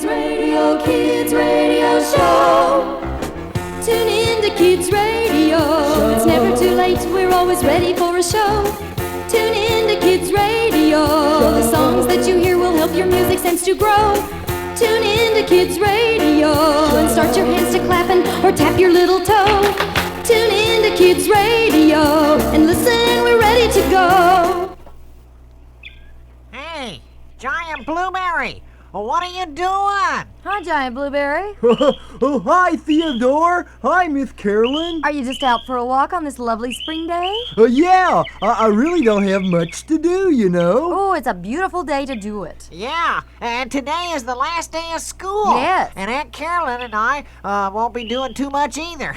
Kids Radio Show. Tune in to Kids Radio. It's never too late, we're always ready for a show. Tune in to Kids Radio. The songs that you hear will help your music sense to grow. Tune in to Kids Radio and start your hands to clapping or tap your little toe. Tune in to Kids Radio and listen, we're ready to go. Hey, Giant Blueberry, what are you doing? Hi, Giant Blueberry. Oh, hi, Theodore. Hi, Miss Carolyn. Are you just out for a walk on this lovely spring day? Yeah, I really don't have much to do, you know. Oh, it's a beautiful day to do it. Yeah, and today is the last day of school. Yes. And Aunt Carolyn and I won't be doing too much either.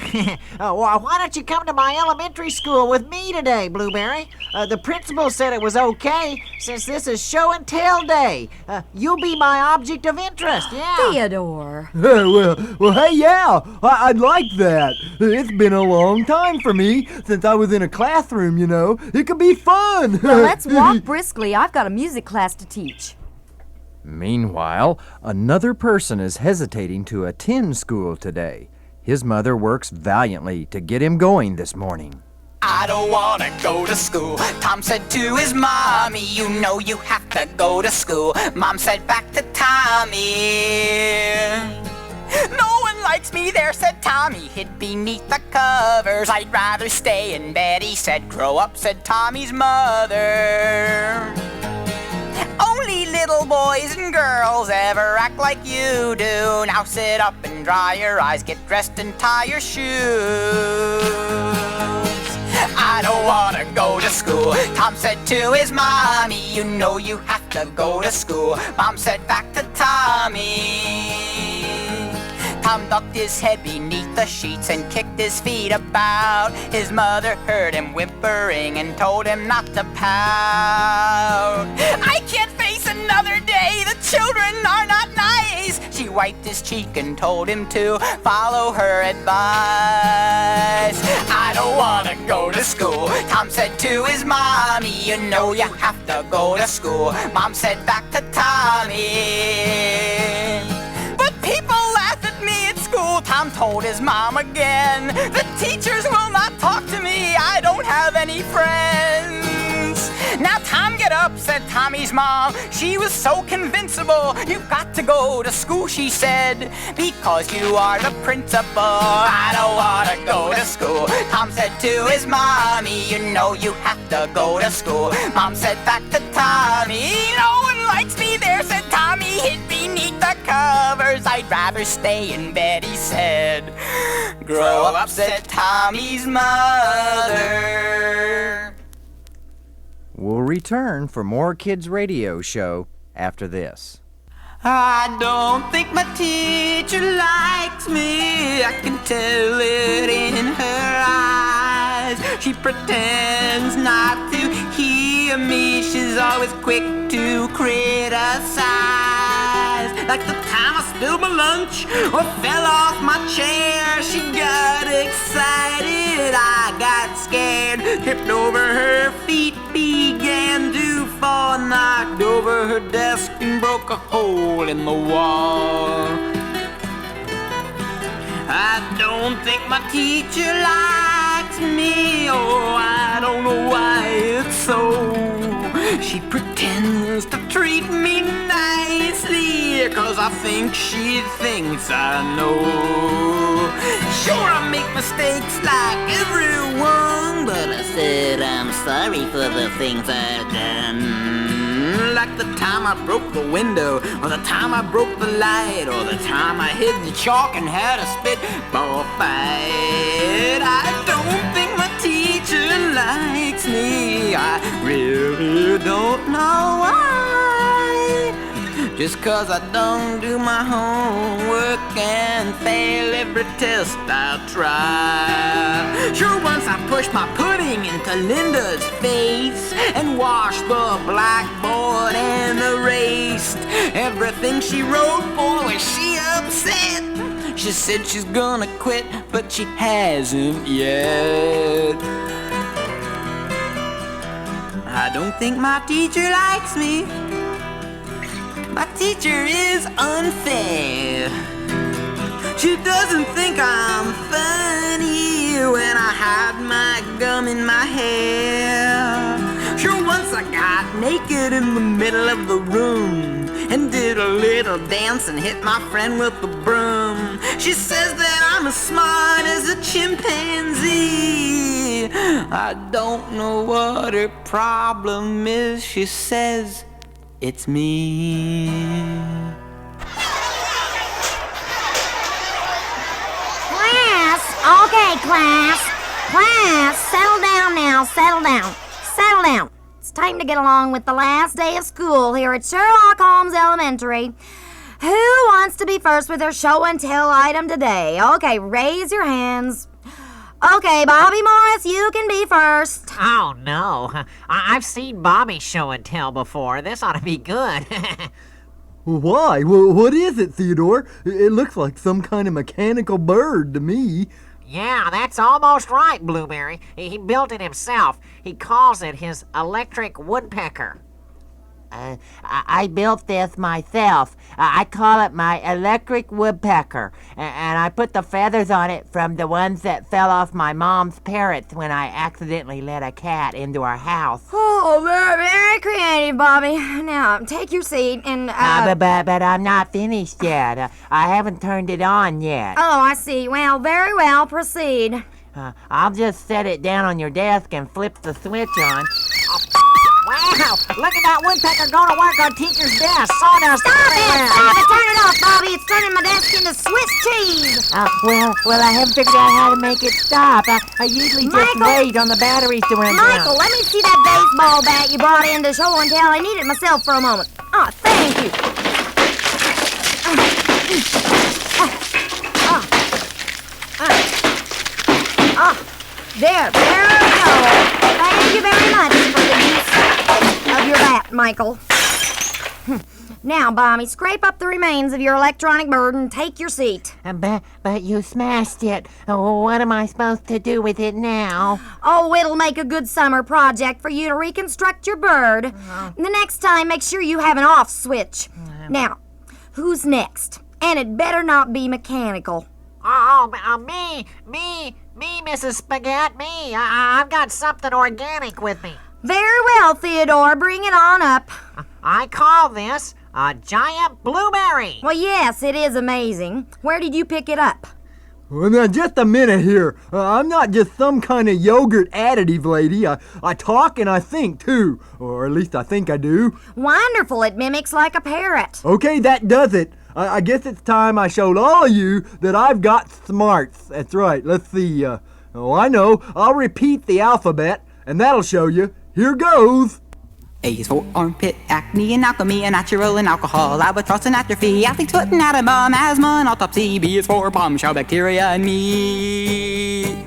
Why don't you come to my elementary school with me today, Blueberry? The principal said it was okay since this is show and tell day. You'll be my object of interest, yeah. Theodore. Well, hey, yeah, I'd like that. It's been a long time for me since I was in a classroom, you know. It could be fun. Well, let's walk briskly. I've got a music class to teach. Meanwhile, another person is hesitating to attend school today. His mother works valiantly to get him going this morning. I don't wanna go to school. Tom said to his mommy, you know you have to go to school. Mom said back to Tommy, no one likes me there, said Tommy, hid beneath the covers. I'd rather stay in bed, he said. Grow up, said Tommy's mother. Only little boys and girls ever act like you do. Now sit up and dry your eyes, get dressed and tie your shoes. I don't wanna go to school. Tom said to his mommy, you know you have to go to school. Mom said back to Tommy. Tom ducked his head beneath the sheets and kicked his feet about. His mother heard him whimpering and told him not to pout. I can't face another day, the children are not nice. She wiped his cheek and told him to follow her advice. I don't wanna go to school. Tom said to his mommy, you know you have to go to school. Mom said back to Tommy. But people laugh at me at school, Tom told his mom again. The teachers will not talk to me, I don't have any friends. Now Tom, get up, said Tommy's mom. She was so convincible. You've got to go to school, she said, because you are the principal. I don't wanna go to school. Tom said to his mommy, you know you have to go to school. Mom said back to Tommy, no one likes me there, said Tommy, hid beneath the covers. I'd rather stay in bed, he said. Grow up, said Tommy's mother. We'll return for more Kids Radio Show after this. I don't think my teacher likes me. I can tell it in her eyes. She pretends not to hear me. She's always quick to criticize. Like the time I spilled my lunch or fell off my chair. She got excited, I got scared. Tripped over her feet, began to fall. Knocked over her desk and broke a hole in the wall. I don't think my teacher likes me. Oh, I don't know why it's so. She pretends to treat me nicely, 'cause I think she thinks I know. Sure, I make mistakes like everyone, but I said I'm sorry for the things I've done. Like the time I broke the window, or the time I broke the light, or the time I hid the chalk and had a spitball fight. I don't think my teacher likes me. I really don't know why. Just 'cause I don't do my homework and fail every test I try. Sure, once I pushed my pudding into Linda's face and washed the blackboard and erased everything she wrote. Boy, was she upset. She said she's gonna quit, but she hasn't yet. I don't think my teacher likes me. My teacher is unfair. She doesn't think I'm funny when I hide my gum in my hair. Sure, once I got naked in the middle of the room and did a little dance and hit my friend with the broom. She says that I'm as smart as a chimpanzee. I don't know what her problem is. She says it's me. Class, okay, class. Class, settle down now, settle down. Settle down. It's time to get along with the last day of school here at Sherlock Holmes Elementary. Who wants to be first with their show and tell item today? Okay, raise your hands. Okay, Bobby Morris, you can be first. Oh, no. I've seen Bobby show and tell before. This ought to be good. Why? What is it, Theodore? It looks like some kind of mechanical bird to me. Yeah, that's almost right, Blueberry. He built it himself. He calls it his electric woodpecker. I built this myself. I call it my electric woodpecker, and I put the feathers on it from the ones that fell off my mom's parrots when I accidentally let a cat into our house. Oh, very, very creative, Bobby. Now, take your seat and, But I'm not finished yet. I haven't turned it on yet. Oh, I see. Well, very well. Proceed. I'll just set it down on your desk and flip the switch on. Wow, look at that woodpecker going to work on teacher's desk. Sawdust Stop everywhere. it! Stop it! Turn it off, Bobby! It's turning my desk into Swiss cheese! Well, I haven't figured out how to make it stop. I usually just Michael! wait on the batteries to run Michael, down. let me see that baseball bat you brought in to show and tell. I need it myself for a moment. Oh, thank you. There we go. Thank you very much for the use of your bat, Michael. Now, Bobby, scrape up the remains of your electronic bird and take your seat. But you smashed it. What am I supposed to do with it now? Oh, it'll make a good summer project for you to reconstruct your bird. The next time, make sure you have an off switch. Now, who's next? And it better not be mechanical. Me, Mrs. Spa-ghet, me. I've got something organic with me. Very well, Theodore, bring it on up. I call this a giant blueberry. Well, yes, it is amazing. Where did you pick it up? Well, now, just a minute here. I'm not just some kind of yogurt additive lady. I talk and I think, too. Or at least I think I do. Wonderful, it mimics like a parrot. Okay, that does it. I guess it's time I showed all of you that I've got smarts. That's right. Let's see. I know. I'll repeat the alphabet, and that'll show you. Here goes. A is for armpit, acne and alchemy, and natural and alcohol, albatross and atrophy, athlete's foot and atom bomb, asthma and autopsy. B is for bombshell, bacteria and meat.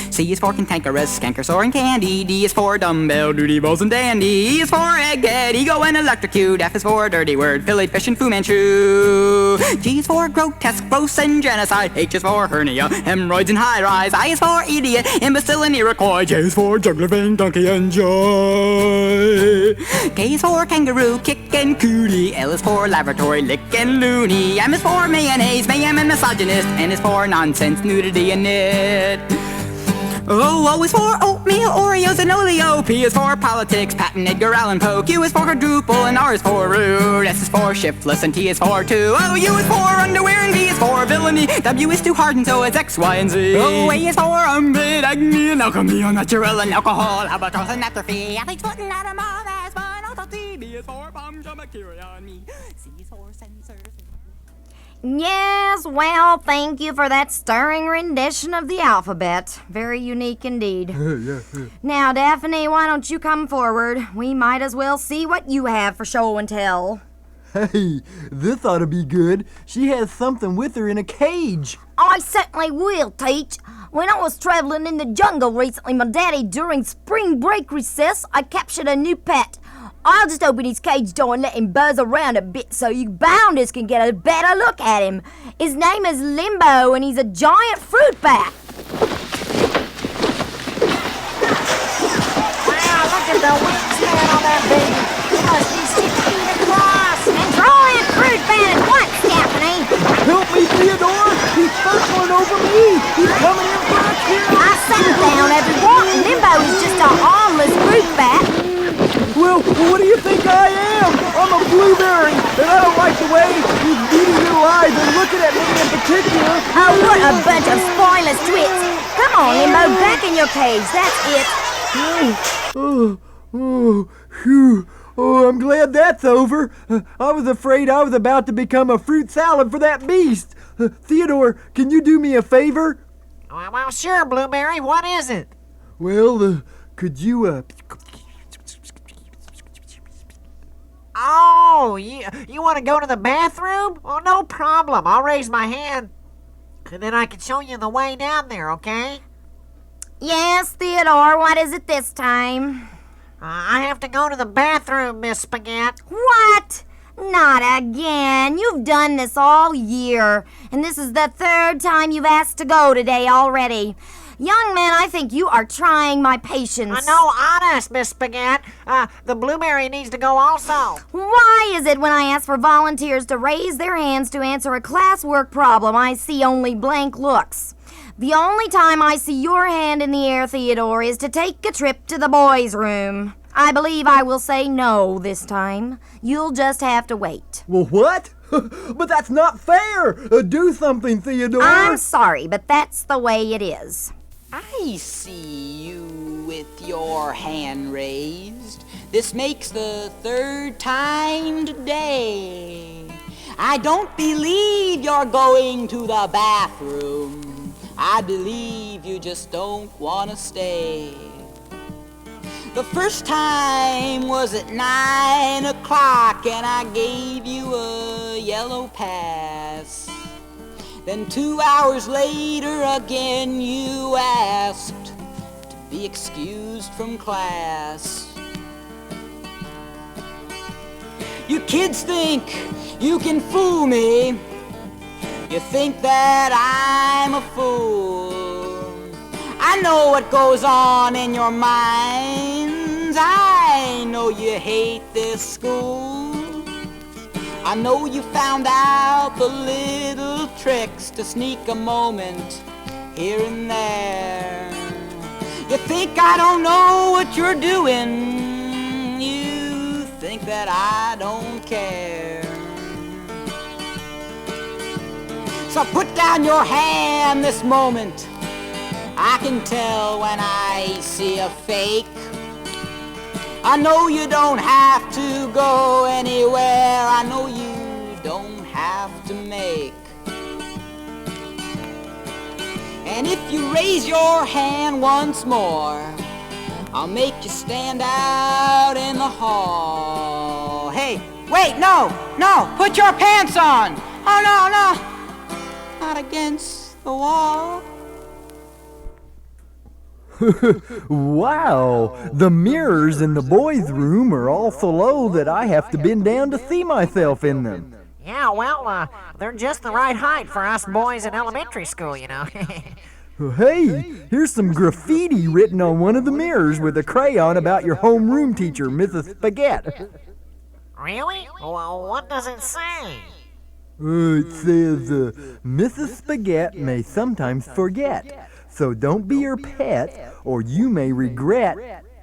C is for cantankerous, skankersaur and candy. D is for dumbbell, duty balls and dandy. E is for egghead, ego and electrocute. F is for dirty word, fillet fish and Fu Manchu. G is for grotesque, gross and genocide. H is for hernia, hemorrhoids and high rise. I is for idiot, imbecile and Iroquois. J is for juggler, vain, donkey and joy. K is for kangaroo, kick and cootie. L is for laboratory, lick and loony. M is for mayonnaise, mayhem and misogynist. N is for nonsense, nudity and knit. O is for oatmeal, Oreos, and Oleo. P is for politics, Patton, Edgar Allan Poe. Q is for quadruple, and R is for rude. S is for shiftless, and T is for two. O, U is for underwear, and V is for villainy. W is too hard, and so is X, Y, and Z. O, A is for armpit, acne, and alchemy, unnatural, and alcohol, albatross, and atrophy. Athlete's foot, and atom of asthma, and autopsy. B is for bombshell, bacteria, and me. C is for sensors. Yes, well, thank you for that stirring rendition of the alphabet. Very unique indeed. Now, Daphne, why don't you come forward? We might as well see what you have for show and tell. Hey, this ought to be good. She has something with her in a cage. I certainly will, Teach. When I was traveling in the jungle recently, my daddy, during spring break recess, I captured a new pet. I'll just open his cage door and let him buzz around a bit so you bounders can get a better look at him. His name is Limbo, and he's a giant fruit bat. Wow, look at the wingspan on that baby. It must be 6 feet across. And giant fruit Blueberry, and I don't like the way he's beating your eyes and looking at me in particular. Oh, what a bunch of spoilers, twits. Come on, Limbo, back in your cage. That's it. Phew. Oh, I'm glad that's over. I was afraid I was about to become a fruit salad for that beast. Theodore, can you do me a favor? Well, sure, Blueberry. What is it? Well, could you, Oh, you want to go to the bathroom? Oh, no problem. I'll raise my hand, and then I can show you the way down there, okay? Yes, Theodore, what is it this time? I have to go to the bathroom, Miss Spa-ghet. What? Not again. You've done this all year, and this is the third time you've asked to go today already. Young man, I think you are trying my patience. No, honest, Miss Spa-ghet. The Blueberry needs to go also. Why is it when I ask for volunteers to raise their hands to answer a classwork problem, I see only blank looks? The only time I see your hand in the air, Theodore, is to take a trip to the boys' room. I believe I will say no this time. You'll just have to wait. Well, what? But that's not fair. Do something, Theodore. I'm sorry, but that's the way it is. I see you with your hand raised. This makes the third time today. I don't believe you're going to the bathroom. I believe you just don't want to stay. The first time was at 9 o'clock and I gave you a yellow pass. Then 2 hours later again you asked to be excused from class. You kids think you can fool me. You think that I'm a fool. I know what goes on in your minds. I know you hate this school. I know you found out the little tricks to sneak a moment here and there. You think I don't know what you're doing. You think that I don't care. So put down your hand this moment. I can tell when I see a fake. I know you don't have to go anywhere. I know you don't have to make. And if you raise your hand once more, I'll make you stand out in the hall. Hey, wait, no, put your pants on. Oh, no. Not against the wall. Wow, the mirrors in the boys' room are all so low that I have to bend down to see myself in them. Yeah, well, they're just the right height for us boys in elementary school, you know. Hey, here's some graffiti written on one of the mirrors with a crayon about your homeroom teacher, Mrs. Spa-ghet. Really? Well, what does it say? It says, Mrs. Spa-ghet may sometimes forget, so don't be her pet, or you may regret.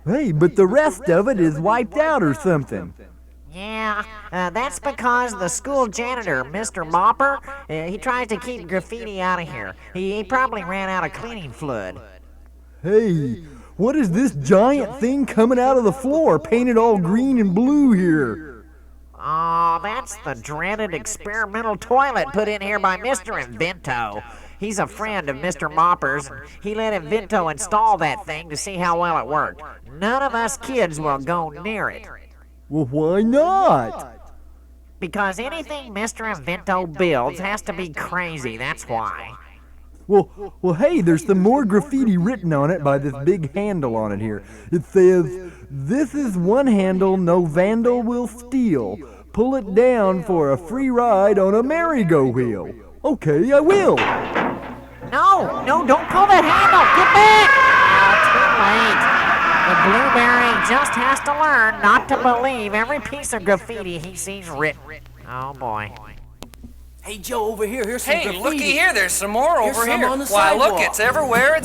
Hey, but the rest of it is wiped out or something. Yeah, that's because the school janitor, Mr. Mopper, he tries to keep graffiti out of here. He probably ran out of cleaning fluid. Hey, what is this giant thing coming out of the floor, painted all green and blue here? Oh, that's the dreaded experimental toilet put in here by Mr. Invento. He's a friend of Mr. Mopper's. He let Invento install that thing to see how well it worked. None of us kids will go near it. Well, why not? Because anything Mr. Invento builds has to be crazy, that's why. Well, hey, there's some more graffiti written on it by this big handle on it here. It says, "This is one handle no vandal will steal. Pull it down for a free ride on a merry-go-wheel." Okay, I will. No, don't pull that handle. Get back! Too late. The Blueberry just has to learn not to believe every piece of graffiti he sees written. Oh, boy. Hey, Joe, over here. Here's some graffiti. Hey, looky here. There's some more over Here's some here. on the Why, sidewalk. look, it's everywhere.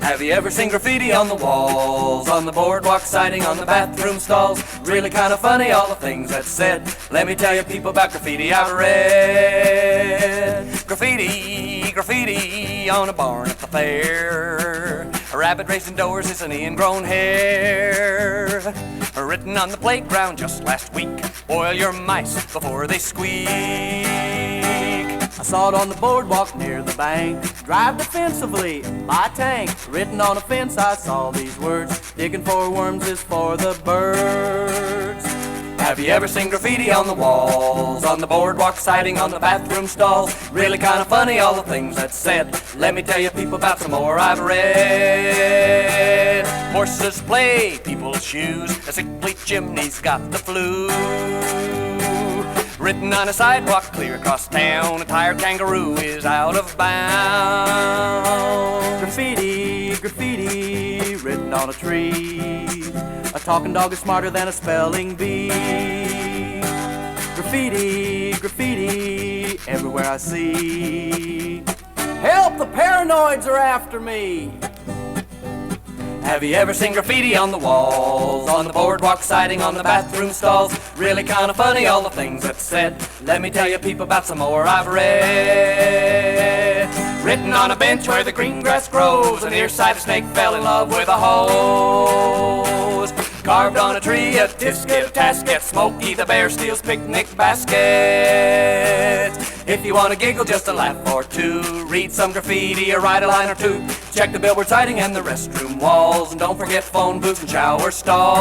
Have you ever seen graffiti on the walls, on the boardwalk siding, on the bathroom stalls? Really kind of funny, all the things that's said. Let me tell you people about graffiti I've read. Graffiti, graffiti on a barn at the fair. A rabbit raised indoors is an ingrown hair. Written on the playground just last week, boil your mice before they squeak. I saw it on the boardwalk near the bank. Drive defensively, my tank. Written on a fence I saw these words. Digging for worms is for the birds. Have you ever seen graffiti on the walls, on the boardwalk siding, on the bathroom stalls? Really kind of funny, all the things that's said. Let me tell you people about some more I've read. Horses play people's shoes, a sickly chimney's got the flu. Written on a sidewalk clear across town, a tired kangaroo is out of bounds. Graffiti, graffiti, written on a tree. A talking dog is smarter than a spelling bee. Graffiti, graffiti, everywhere I see. Help, the paranoids are after me. Have you ever seen graffiti on the walls, on the boardwalk siding, on the bathroom stalls? Really kind of funny, all the things that's said. Let me tell you people about some more I've read. Written on a bench where the green grass grows, a nearsighted snake fell in love with a hose. Carved on a tree, a tisket, a tasket, Smokey the bear steals picnic baskets. If you want to giggle, just a laugh or two, read some graffiti or write a line or two. Check the billboard siding and the restroom walls, and don't forget phone booths and shower stalls.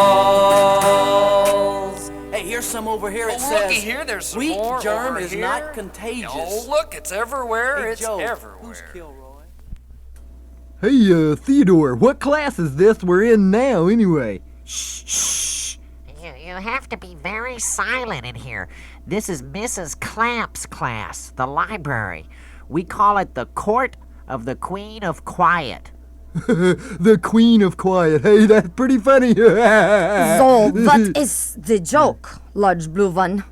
Hey, here's some over here. It says, looky here, there's some weak more germ over is here. not contagious. Oh, look, it's everywhere. Hey, It's Joe, everywhere. who's Kilroy? Hey, Theodore, what class is this we're in now, anyway? Shh. You have to be very silent in here. This is Mrs. Clamp's class, the library. We call it the Court of the Queen of Quiet. The Queen of Quiet. Hey, that's pretty funny. So, what is the joke, large blue one?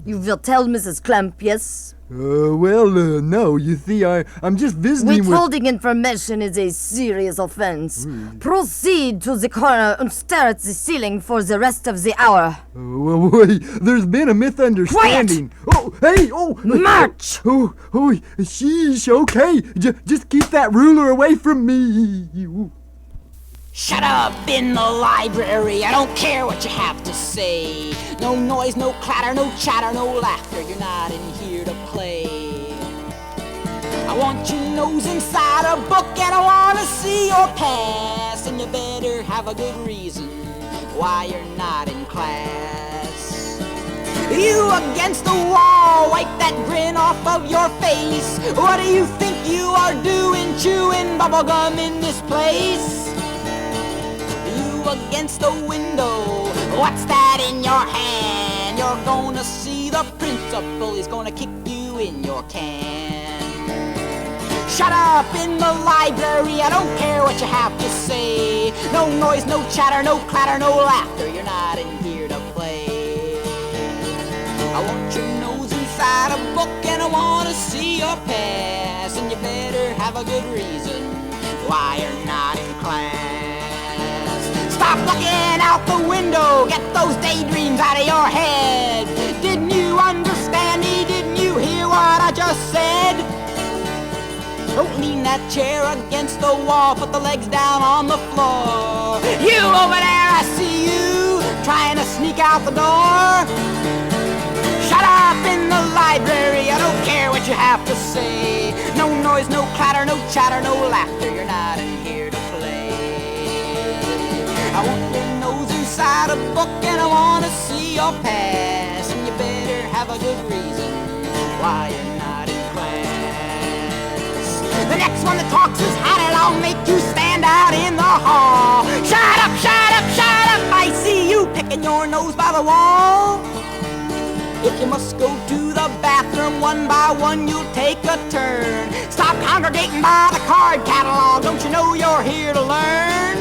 You will tell Mrs. Clamp, yes? No. You see, I'm just visiting with... Withholding information is a serious offense. Proceed to the corner and stare at the ceiling for the rest of the hour. Wait, there's been a misunderstanding. Quiet! March! Sheesh, okay. Just keep that ruler away from me. Shut up in the library, I don't care what you have to say. No noise, no clatter, no chatter, no laughter, you're not in here to play. I want your nose inside a book and I want to see your past. And you better have a good reason why you're not in class. You against the wall, wipe that grin off of your face. What do you think you are doing, chewing bubblegum in this place? Against the window, what's that in your hand? You're gonna see the principal, he's gonna kick you in your can. Shut up in the library, I don't care what you have to say. No noise, no chatter, no clatter, no laughter, you're not in here to play. I want your nose inside a book and I wanna see your past. And you better have a good reason why you're not in class. Stop looking out the window, get those daydreams out of your head. Didn't you understand me? Didn't you hear what I just said? Don't lean that chair against the wall, put the legs down on the floor. You over there, I see you, trying to sneak out the door. Shut up in the library, I don't care what you have to say. No noise, no clatter, no chatter, no laughter, you're not in here to play. I want your nose inside a book and I want to see your past. And you better have a good reason why you're not in class. The next one that talks his hat I'll make you stand out in the hall. Shut up, shut up, shut up, I see you picking your nose by the wall. If you must go to the bathroom one by one, you'll take a turn. Stop congregating by the card catalog, don't you know you're here to learn?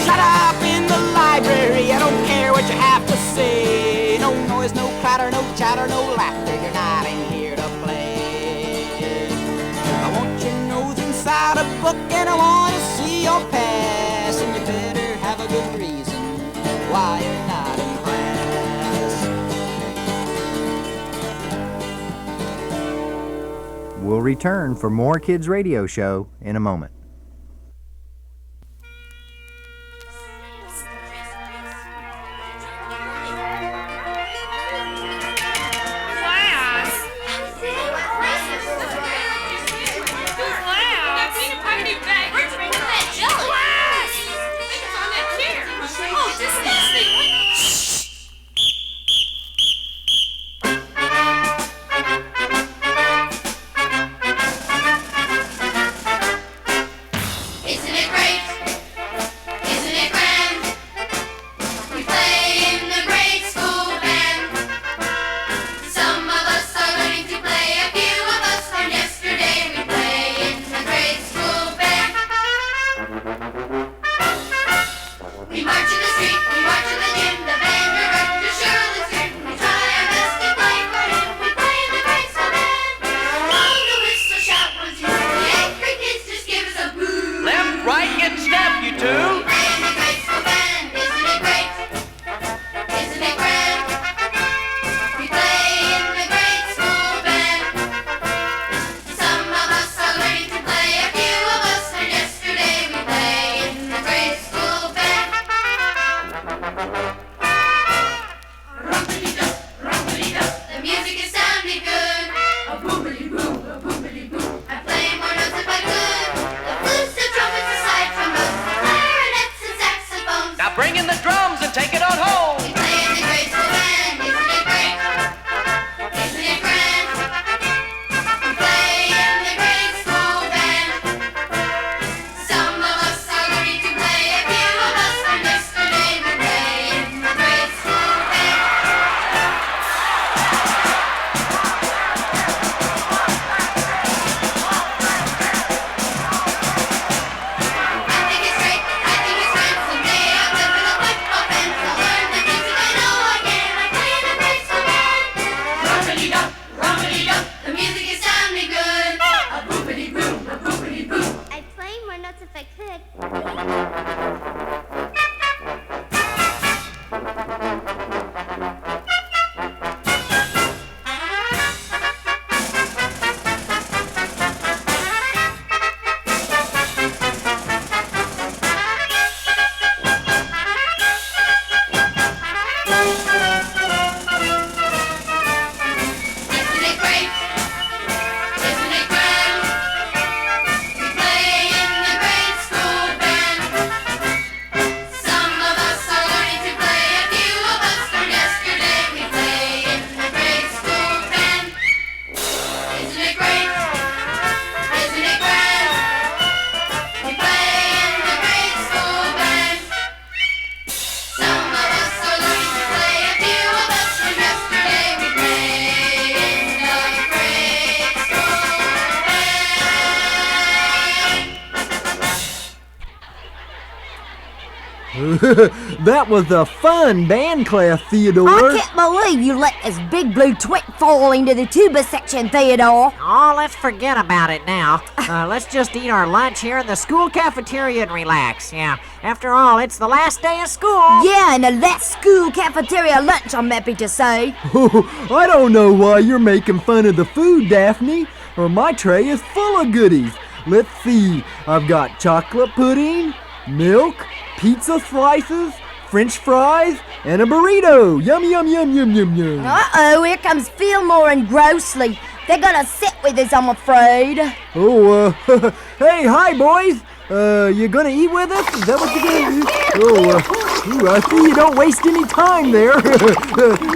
Shut up in the library, I don't care what you have to say. No noise, no clatter, no chatter, no laughter, you're not in here to play. I want your nose inside a book and I want return for more Kids Radio Show in a moment. That was a fun band class, Theodore. I can't believe you let this big blue twit fall into the tuba section, Theodore. Oh, let's forget about it now. Let's just eat our lunch here in the school cafeteria and relax. Yeah, after all, it's the last day of school. Yeah, and the last school cafeteria lunch, I'm happy to say. I don't know why you're making fun of the food, Daphne. My tray is full of goodies. Let's see. I've got chocolate pudding, milk, pizza slices, French fries, and a burrito. Yum, yum, yum, yum, yum, yum. Uh-oh, here comes Filmore and Grossly. They're gonna sit with us, I'm afraid. Oh, hey, hi, boys. You gonna eat with us? Is that what you're gonna do? I see you don't waste any time there.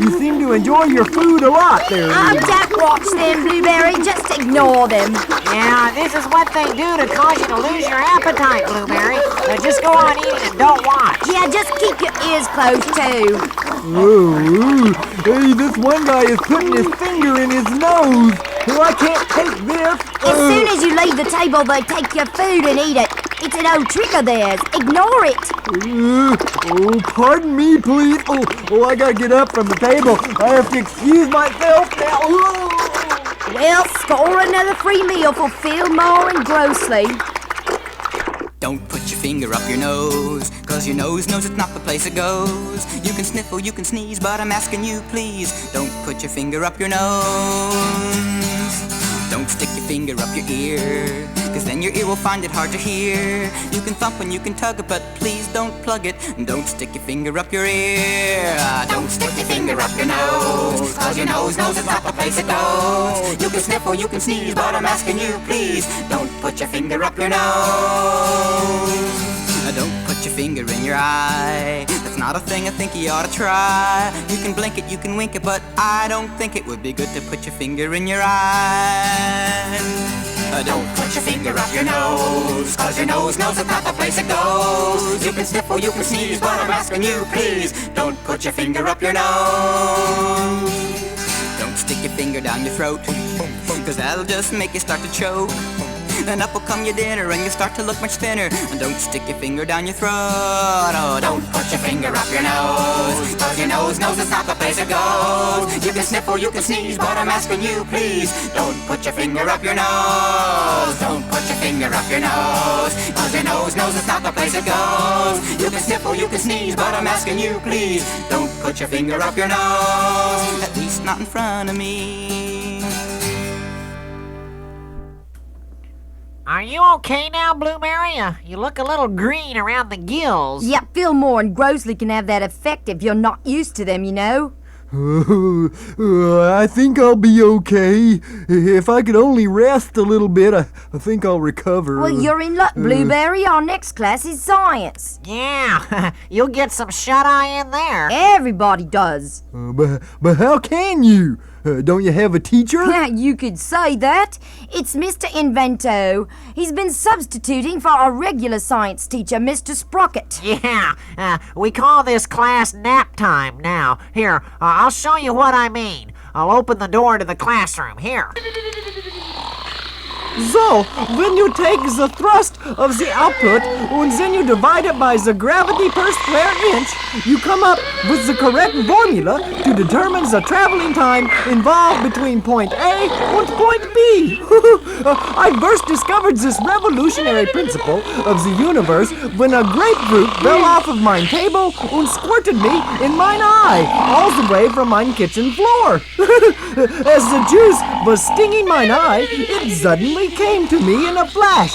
You seem to enjoy your food a lot there. Don't watch them, Blueberry. Just ignore them. Yeah, this is what they do to cause you to lose your appetite, Blueberry. Just go on eating and don't watch. Yeah, just keep your ears closed, too. Ooh, hey, this one guy is putting his finger in his nose. Oh, I can't take this. As soon as you leave the table, they take your food and eat it. It's an old trick of theirs. Ignore it. Oh, pardon me, please. Oh, I gotta get up from the table. I have to excuse myself now. Well, score another free meal for Filmore and Grossly. Don't put your finger up your nose, 'cause your nose knows it's not the place it goes. You can sniffle, you can sneeze, but I'm asking you please, don't put your finger up your nose. Don't Don't stick your finger up your ear, 'cause then your ear will find it hard to hear. You can thump and you can tug it, but please don't plug it. Don't stick your finger up your ear. Don't stick your finger up your nose, 'cause your nose knows it's not the place it goes. You can sniffle, you can sneeze, but I'm asking you, please, don't put your finger up your nose. Don't put your finger in your eye. That's not a thing I think you ought to try. You can blink it, you can wink it, but I don't think it would be good to put your finger in your eye. Don't put your finger up your nose, 'cause your nose knows it's not the place it goes. You can sniffle, you can sneeze, but I'm asking you, please, don't put your finger up your nose. Don't stick your finger down your throat, 'cause that'll just make you start to choke. And up will come your dinner and you start to look much thinner. And don't stick your finger down your throat. Oh, don't put your finger up your nose, 'cause your nose knows it's not the place it goes. You can sniffle, you can sneeze, but I'm asking you, please, don't put your finger up your nose. Don't put your finger up your nose, 'cause your nose knows it's not the place it goes. You can sniffle, you can sneeze, but I'm asking you, please, don't put your finger up your nose. At least not in front of me. Are you okay now, Blueberry? You look a little green around the gills. Yep, Filmore and Grossly can have that effect if you're not used to them, you know. I think I'll be okay. If I could only rest a little bit, I think I'll recover. Well, you're in luck, Blueberry. Our next class is science. Yeah, you'll get some shut-eye in there. Everybody does. But how can you? Don't you have a teacher? You could say that. It's Mr. Invento. He's been substituting for our regular science teacher, Mr. Spa-ghet. Yeah, we call this class nap time now. Here, I'll show you what I mean. I'll open the door to the classroom. Here. So, when you take the thrust of the output and then you divide it by the gravity per square inch, you come up with the correct formula to determine the traveling time involved between point A and point B. I first discovered this revolutionary principle of the universe when a grapefruit fell off of my table and squirted me in mine eye, all the way from my kitchen floor. As the juice was stinging mine eye, it suddenly came to me in a flash.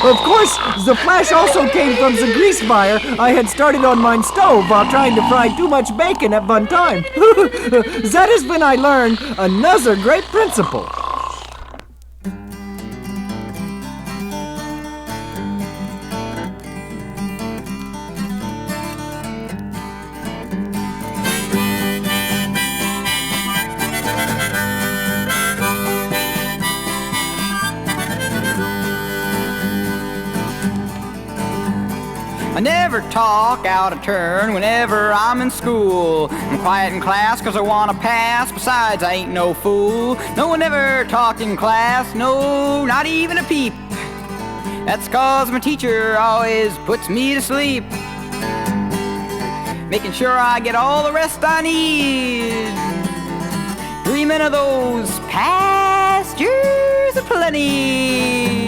Of course, the flash also came from the grease fire I had started on my stove while trying to fry too much bacon at one time. That is when I learned another great principle. I never talk out of turn whenever I'm in school. I'm quiet in class 'cause I want to pass. Besides, I ain't no fool. No one ever talked in class, no, not even a peep. That's 'cause my teacher always puts me to sleep, making sure I get all the rest I need. Dreaming of those past years aplenty.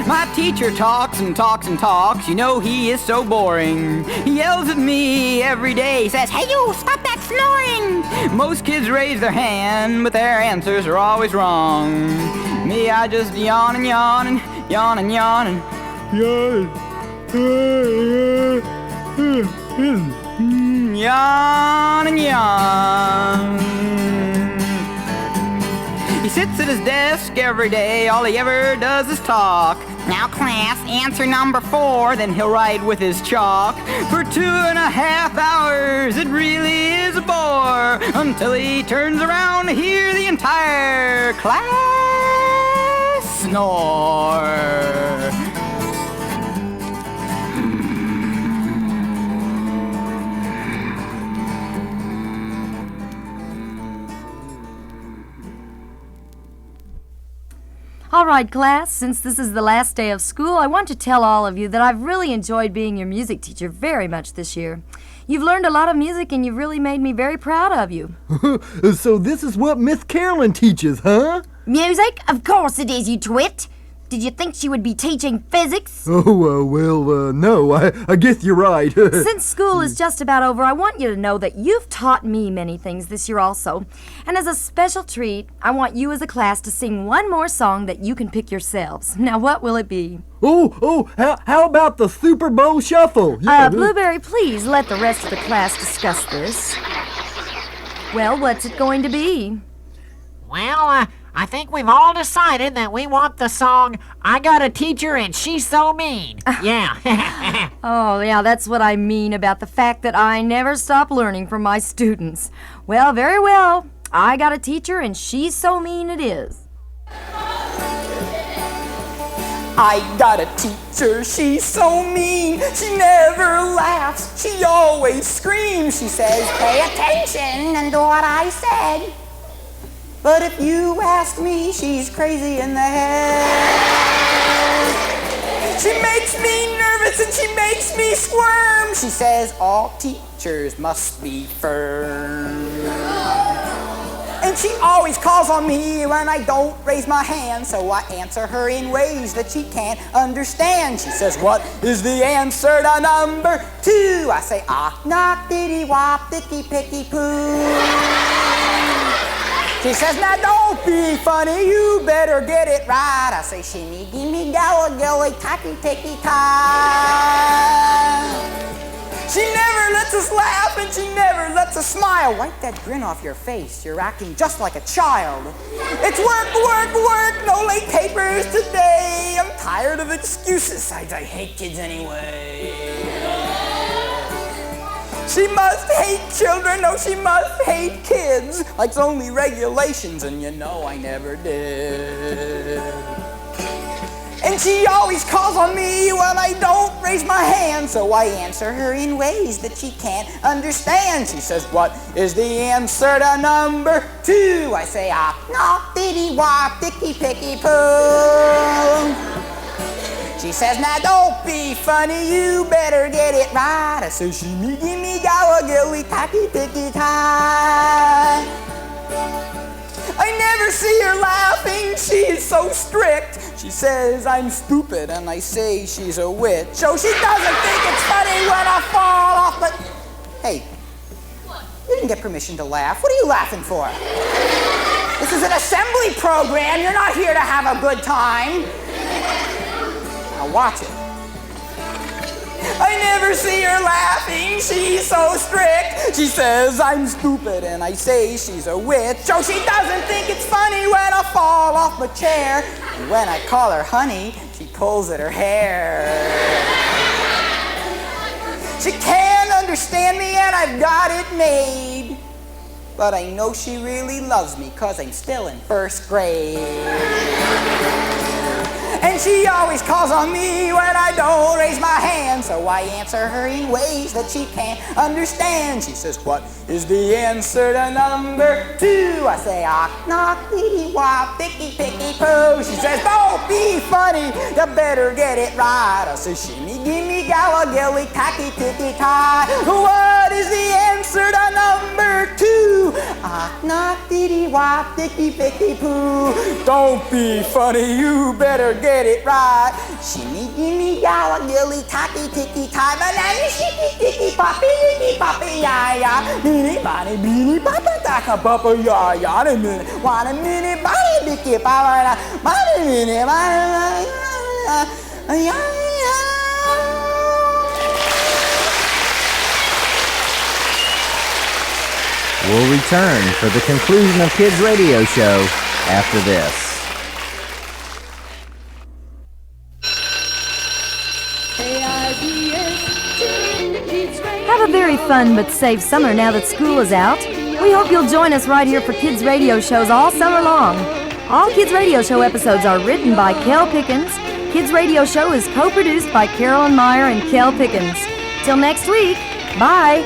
My teacher talks and talks and talks, you know he is so boring. He yells at me every day, he says, "Hey you, stop that snoring!" Most kids raise their hand, but their answers are always wrong. Me, I just yawn and yawn and yawn and yawn and yawn. Yawn and yawn. He sits at his desk every day, all he ever does is talk. Now class, answer number 4, then he'll write with his chalk. For 2.5 hours, it really is a bore, until he turns around to hear the entire class snore. All right, class, since this is the last day of school, I want to tell all of you that I've really enjoyed being your music teacher very much this year. You've learned a lot of music and you've really made me very proud of you. So this is what Miss Carolyn teaches, huh? Music? Of course it is, you twit. Did you think she would be teaching physics? Oh, no, I guess you're right. Since school is just about over, I want you to know that you've taught me many things this year also. And as a special treat, I want you as a class to sing one more song that you can pick yourselves. Now, what will it be? How about the Super Bowl Shuffle? Blueberry, please let the rest of the class discuss this. Well, what's it going to be? Well, I think we've all decided that we want the song I Got a Teacher and She's So Mean. Yeah. Oh, yeah, that's what I mean about the fact that I never stop learning from my students. Well, very well. I got a teacher and she's so mean it is. I got a teacher, she's so mean. She never laughs, she always screams. She says, pay attention and do what I said. But if you ask me, she's crazy in the head. She makes me nervous and she makes me squirm. She says all teachers must be firm. And she always calls on me when I don't raise my hand, so I answer her in ways that she can't understand. She says, what is the answer to number 2? I say, ah, knock, diddy, wop, dicky, picky, poo. She says, now don't be funny, you better get it right. I say, shimmy, gimme, gowa, gilly, tacky, ticky, tie. She never lets us laugh and she never lets us smile. Wipe that grin off your face, you're acting just like a child. It's work, work, work, no late papers today. I'm tired of excuses, I hate kids anyway. She must hate children, no, she must hate kids. Like's only regulations, and you know I never did. And she always calls on me when I don't raise my hand, so I answer her in ways that she can't understand. She says, what is the answer to number 2? I say, ah, knock, diddy, wop, dicky, picky, poo. She says, now don't be funny, you better get it right. I say, shimmy, gimme, gowa, gilly, tacky, ticky, tie. I never see her laughing, she is so strict. She says I'm stupid and I say she's a witch. So she doesn't think it's funny when I fall off, but... Hey, you didn't get permission to laugh. What are you laughing for? This is an assembly program, you're not here to have a good time. Now watch it. I never see her laughing, she's so strict. She says I'm stupid and I say she's a witch. So she doesn't think it's funny when I fall off my chair. And when I call her honey, she pulls at her hair. She can't understand me and I've got it made. But I know she really loves me 'cause I'm still in first grade. And she always calls on me when I don't raise my hand, so I answer her in ways that she can't understand. She says, what is the answer to number 2? I say, ah, knock, diddy, wop, dicky, picky, poo. She says, don't be funny, you better get it right. I say, shimmy, gimme, gowa, gilly, tacky, ticky, tie. What is the answer to number 2? Ah, knock, diddy, wop, dicky, picky, poo. Don't be funny, you better get it right. Shimmy, gimme, gowa, gilly, tacky, ticky, tie. Banana, shicky, ticky, poppy, yicky, poppy, ya, ya. Beanie, bonnie, beanie, papa, taka, papa, ya, ya. Want a minute, body, bicky, papa, body, minute, body, ya, ya. We'll return for the conclusion of Kids Radio Show after this. Have a very fun but safe summer now that school is out. We hope you'll join us right here for Kids Radio Shows all summer long. All Kids Radio Show episodes are written by Kel Pickens. Kids Radio Show is co-produced by Carolyn Meyer and Kel Pickens. Till next week, bye.